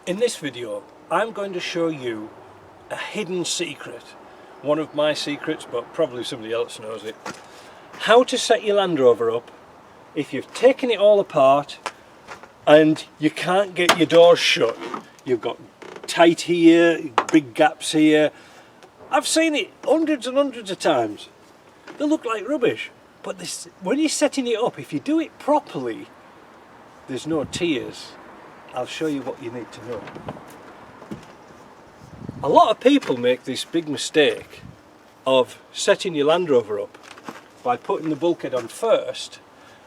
In this video, I'm going to show you a hidden secret. One of my secrets, but probably somebody else knows it. How to set your Land Rover up if you've taken it all apart and you can't get your doors shut. You've got tight here, big gaps here. I've seen it hundreds and hundreds of times. They look like rubbish. But this, when you're setting it up, if you do it properly, there's no tears. I'll show you what you need to know. A lot of people make this big mistake of setting your Land Rover up by putting the bulkhead on first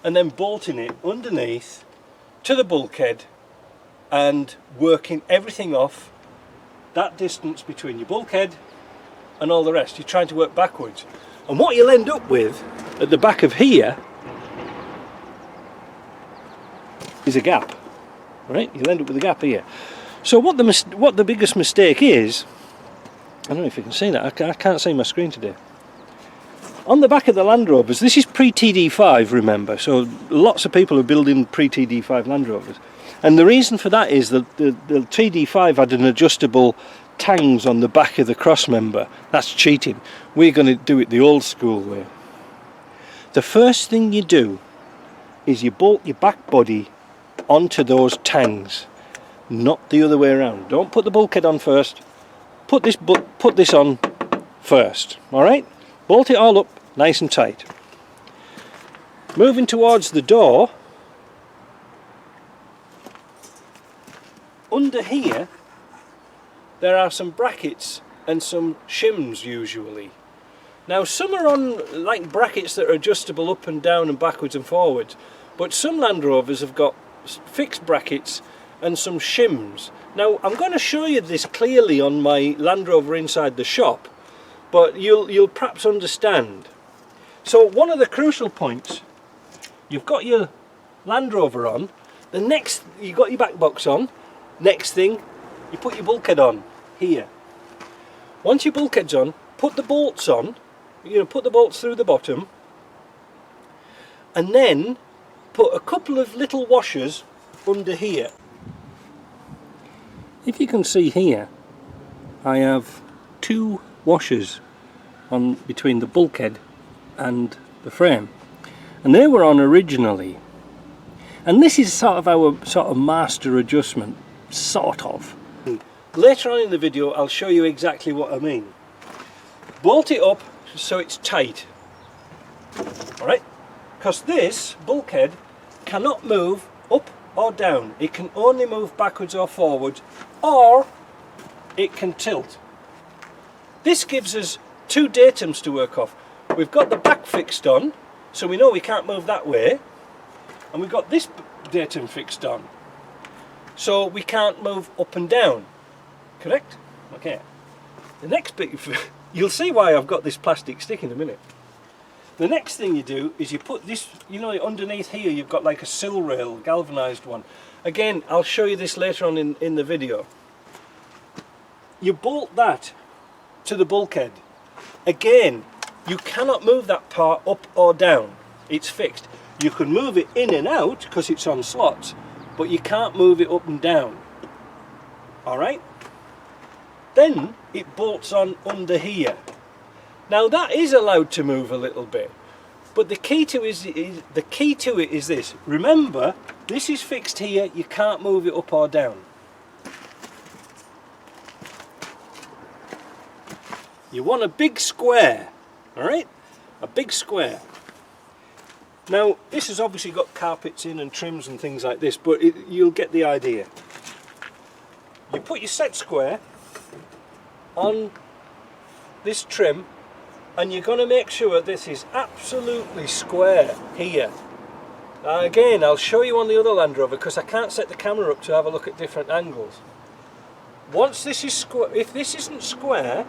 and then bolting it underneath to the bulkhead and working everything off that distance between your bulkhead and all the rest. You're trying to work backwards. And what you'll end up with at the back of here is a gap. Right? You'll end up with a gap here. So what the biggest mistake is, I don't know if you can see that, I can't see my screen today. On the back of the Land Rovers, this is pre-TD5, remember, so lots of people are building pre-TD5 Land Rovers. And the reason for that is that the TD5 had an adjustable tangs on the back of the cross member. That's cheating. We're going to do it the old school way. The first thing you do is you bolt your back body onto those tangs, not the other way around. Don't put the bulkhead on first. Put this on first. All right? Bolt it all up nice and tight. Moving towards the door, under here there are some brackets and some shims usually. Now some are on like brackets that are adjustable up and down and backwards and forwards, but some Land Rovers have got fixed brackets and some shims. Now I'm going to show you this clearly on my Land Rover inside the shop, but you'll perhaps understand. So one of the crucial points, you've got your Land Rover on, the next you've got your back box on, next thing you put your bulkhead on here. Once your bulkhead's on, put the bolts on, put the bolts through the bottom, and then put a couple of little washers under here. If you can see here, I have two washers on between the bulkhead and the frame, and they were on originally, and this is sort of our master adjustment, sort of. Later on in the video I'll show you exactly what I mean. Bolt it up so it's tight, alright, because this bulkhead cannot move up or down. It can only move backwards or forwards, or it can tilt. This gives us two datums to work off. We've got the back fixed on, so we know we can't move that way, and we've got this datum fixed on, so we can't move up and down. Correct? Okay. The next bit, you'll see why I've got this plastic stick in a minute. The next thing you do is you put this, underneath here you've got like a sill rail, galvanised one. Again, I'll show you this later on in the video. You bolt that to the bulkhead. Again, you cannot move that part up or down. It's fixed. You can move it in and out because it's on slots, but you can't move it up and down. Alright? Then it bolts on under here. Now that is allowed to move a little bit, but the key to it is this. Remember, this is fixed here. You can't move it up or down. You want a big square, all right? A big square. Now this has obviously got carpets in and trims and things like this, but you'll get the idea. You put your set square on this trim, and you're going to make sure this is absolutely square here. Now again, I'll show you on the other Land Rover because I can't set the camera up to have a look at different angles. Once this is square, if this isn't square,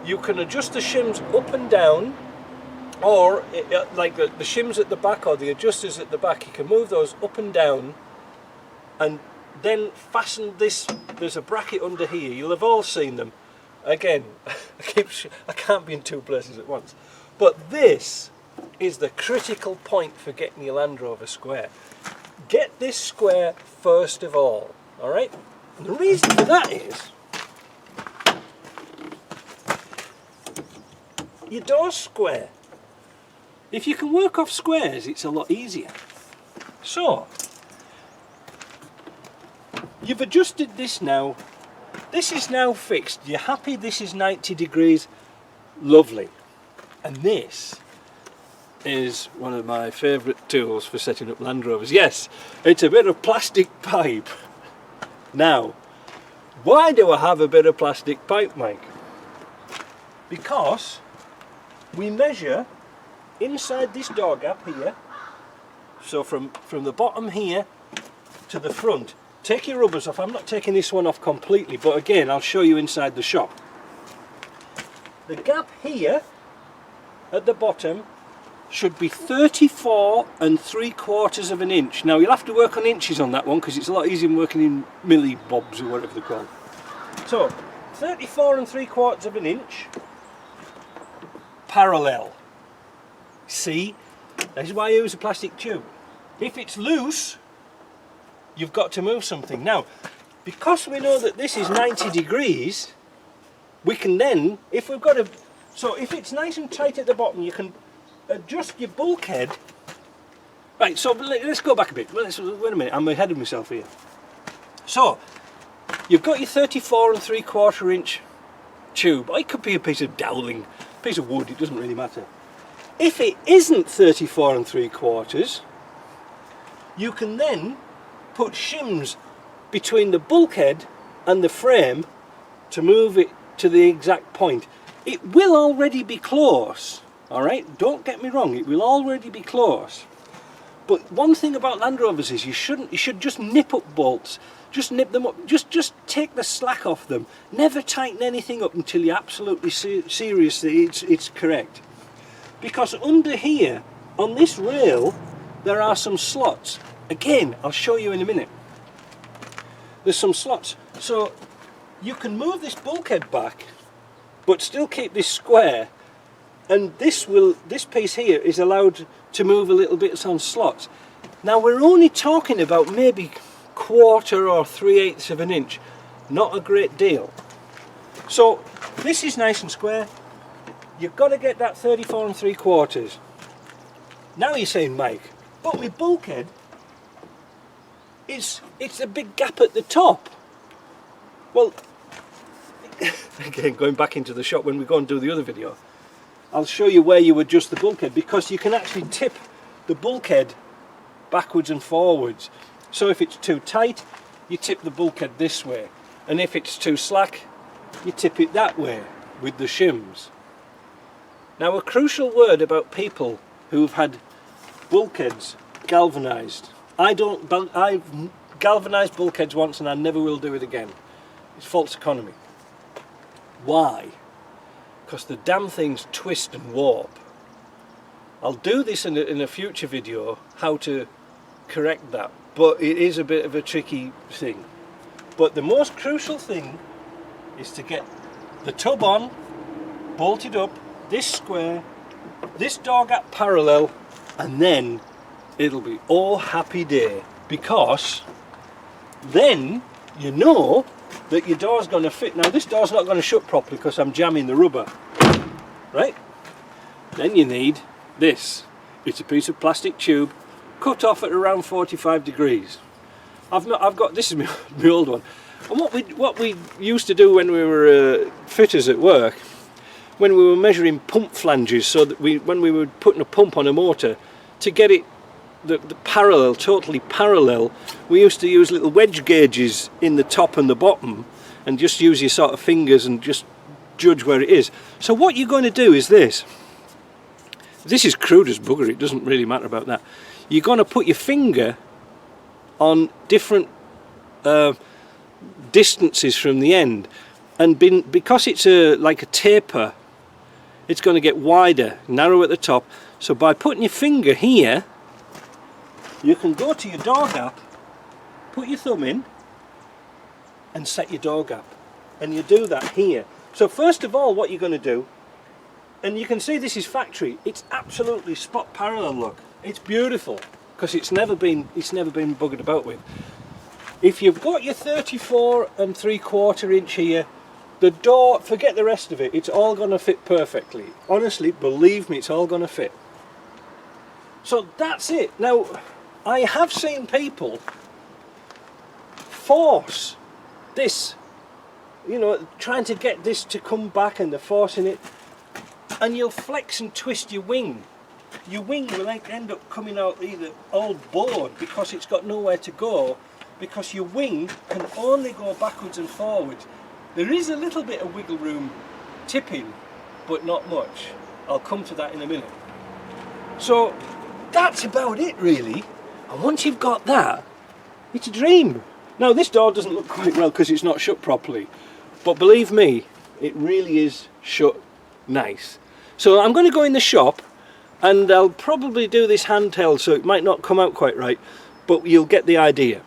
you can adjust the shims up and down, or like the shims at the back or the adjusters at the back, you can move those up and down and then fasten this. There's a bracket under here, you'll have all seen them. Again, I can't be in two places at once, but this is the critical point for getting your Land Rover square. Get this square first of all, alright? And the reason for that is your door's square. If you can work off squares, it's a lot easier. So, you've adjusted this now. This is now fixed. You're happy this is 90 degrees? Lovely. And this is one of my favourite tools for setting up Land Rovers. Yes, it's a bit of plastic pipe. Now, why do I have a bit of plastic pipe, Mike? Because we measure inside this door gap here, so from the bottom here to the front. Take your rubbers off. I'm not taking this one off completely, but again, I'll show you inside the shop. The gap here at the bottom should be 34 3/4 of an inch. Now you'll have to work on inches on that one because it's a lot easier than working in millibobs or whatever they're called. So 34 3/4 of an inch parallel. See, that is why I use a plastic tube. If it's loose, you've got to move something. Now, because we know that this is 90 degrees, we can then, if we've got a, so if it's nice and tight at the bottom, you can adjust your bulkhead. Right, so let's go back a bit. Wait a minute, I'm ahead of myself here. So, you've got your 34 3/4 inch tube. It could be a piece of dowling, a piece of wood, it doesn't really matter. If it isn't 34 3/4, you can then put shims between the bulkhead and the frame to move it to the exact point. It will already be close, alright? Don't get me wrong, it will already be close. But one thing about Land Rovers is you should just nip up bolts. Just nip them up, just take the slack off them. Never tighten anything up until you're absolutely seriously it's correct. Because under here, on this rail, there are some slots. Again, I'll show you in a minute. There's some slots. So you can move this bulkhead back, but still keep this square. And this piece here is allowed to move a little bit on slots. Now we're only talking about maybe 1/4 or 3/8 of an inch. Not a great deal. So this is nice and square. You've got to get that 34 3/4. Now you're saying, Mike, but my bulkhead, it's a big gap at the top. Well, again, going back into the shop when we go and do the other video, I'll show you where you adjust the bulkhead, because you can actually tip the bulkhead backwards and forwards. So if it's too tight, you tip the bulkhead this way, and if it's too slack, you tip it that way with the shims. Now, a crucial word about people who've had bulkheads galvanised. I've galvanised bulkheads once and I never will do it again. It's false economy. Why? Because the damn things twist and warp. I'll do this in a future video, how to correct that, but it is a bit of a tricky thing. But the most crucial thing is to get the tub on, bolted up, this square, this door gap parallel, and then it'll be all happy day, because then you know that your door's going to fit. Now this door's not going to shut properly because I'm jamming the rubber, right? Then you need this. It's a piece of plastic tube cut off at around 45 degrees. I've got, this is my old one. And what we used to do when we were fitters at work, when we were measuring pump flanges, so that when we were putting a pump on a motor, to get it the parallel, totally parallel, we used to use little wedge gauges in the top and the bottom, and just use your sort of fingers and just judge where it is. So what you're going to do is this. This is crude as bugger, it doesn't really matter about that. You're going to put your finger on different distances from the end, and because it's like a taper, it's going to get wider, narrow at the top. So by putting your finger here, you can go to your door gap, put your thumb in, and set your door gap. And you do that here. So first of all, what you're going to do, and you can see this is factory, it's absolutely spot parallel, look. It's beautiful, because it's never been buggered about with. If you've got your 34 3/4 inch here, the door, forget the rest of it, it's all going to fit perfectly. Honestly, believe me, it's all going to fit. So that's it. Now, I have seen people force this, you know, trying to get this to come back, and they're forcing it, and you'll flex and twist your wing. Your wing will end up coming out either all bored because it's got nowhere to go, because your wing can only go backwards and forwards. There is a little bit of wiggle room tipping, but not much. I'll come to that in a minute. So that's about it really, and once you've got that, it's a dream. Now this door doesn't look quite well because it's not shut properly, but believe me, it really is shut nice. So I'm going to go in the shop, and I'll probably do this handheld, so it might not come out quite right, but you'll get the idea.